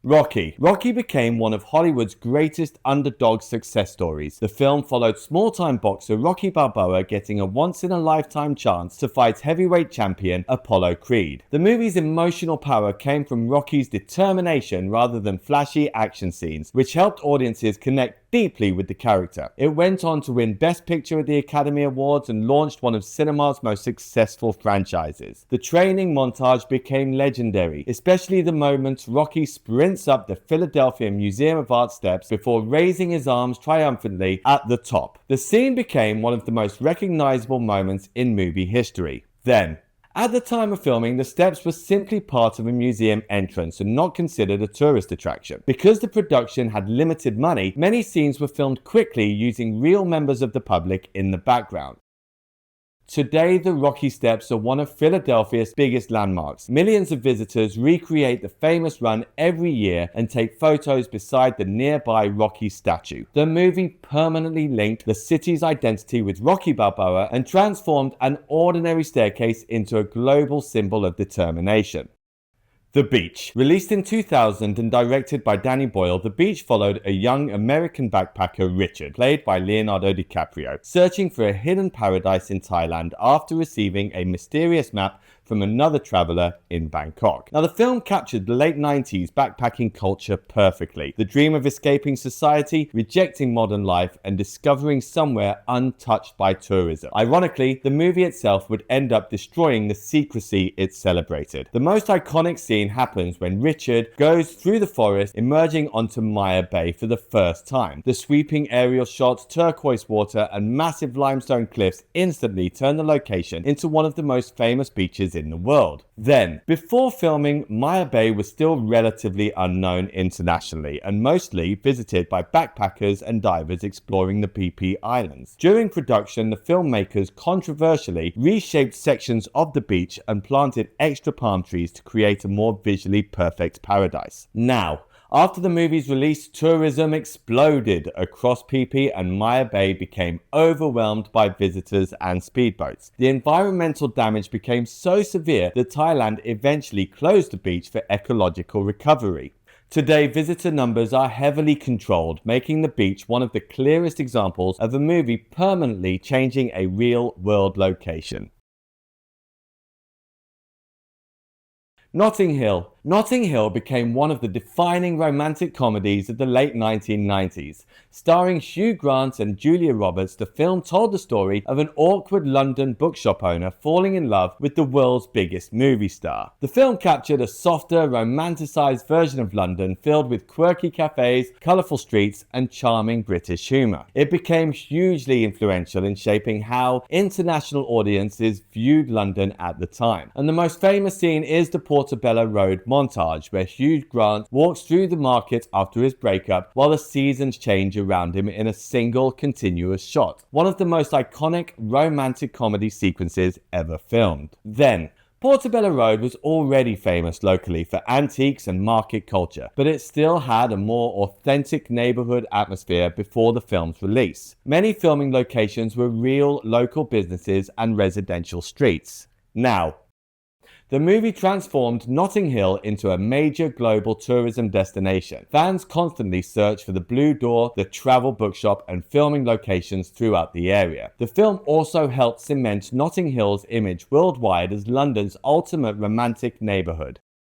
Rocky became one of Hollywood's greatest underdog success stories. The film followed small-time boxer Rocky Balboa getting a once-in-a-lifetime chance to fight heavyweight champion Apollo Creed. The movie's emotional power came from Rocky's determination rather than flashy action scenes, which helped audiences connect deeply with the character. It went on to win Best Picture at the Academy Awards and launched one of cinema's most successful franchises. The training montage became legendary, especially the moments Rocky sprints up the Philadelphia Museum of Art steps before raising his arms triumphantly at the top. The scene became one of the most recognizable moments in movie history. At the time of filming, the steps were simply part of a museum entrance and not considered a tourist attraction. Because the production had limited money, many scenes were filmed quickly using real members of the public in the background. Today, the Rocky Steps are one of Philadelphia's biggest landmarks. Millions of visitors recreate the famous run every year and take photos beside the nearby Rocky statue. The movie permanently linked the city's identity with Rocky Balboa and transformed an ordinary staircase into a global symbol of determination. The Beach. Released in 2000 and directed by Danny Boyle, The Beach followed a young American backpacker, Richard, played by Leonardo DiCaprio, searching for a hidden paradise in Thailand after receiving a mysterious map from another traveler in Bangkok. Now, the film captured the late 90s backpacking culture perfectly. The dream of escaping society, rejecting modern life, and discovering somewhere untouched by tourism. Ironically, the movie itself would end up destroying the secrecy it celebrated. The most iconic scene happens when Richard goes through the forest, emerging onto Maya Bay for the first time. The sweeping aerial shots, turquoise water, and massive limestone cliffs instantly turn the location into one of the most famous beaches in the world. Before filming, Maya Bay was still relatively unknown internationally and mostly visited by backpackers and divers exploring the PP Islands. During production, the filmmakers controversially reshaped sections of the beach and planted extra palm trees to create a more visually perfect paradise. Now, after the movie's release, tourism exploded across PP and Maya Bay became overwhelmed by visitors and speedboats. The environmental damage became so severe that Thailand eventually closed the beach for ecological recovery. Today, visitor numbers are heavily controlled, making the beach one of the clearest examples of a movie permanently changing a real-world location. Notting Hill. Notting Hill became one of the defining romantic comedies of the late 1990s. Starring Hugh Grant and Julia Roberts, the film told the story of an awkward London bookshop owner falling in love with the world's biggest movie star. The film captured a softer, romanticized version of London filled with quirky cafes, colorful streets, and charming British humor. It became hugely influential in shaping how international audiences viewed London at the time. And the most famous scene is the Portobello Road montage, where Hugh Grant walks through the market after his breakup while the seasons change around him in a single continuous shot. One of the most iconic romantic comedy sequences ever filmed. Portobello Road was already famous locally for antiques and market culture, but it still had a more authentic neighborhood atmosphere before the film's release. Many filming locations were real local businesses and residential streets. Now, the movie transformed Notting Hill into a major global tourism destination. Fans constantly search for the Blue Door, the travel bookshop, and filming locations throughout the area. The film also helped cement Notting Hill's image worldwide as London's ultimate romantic neighborhood.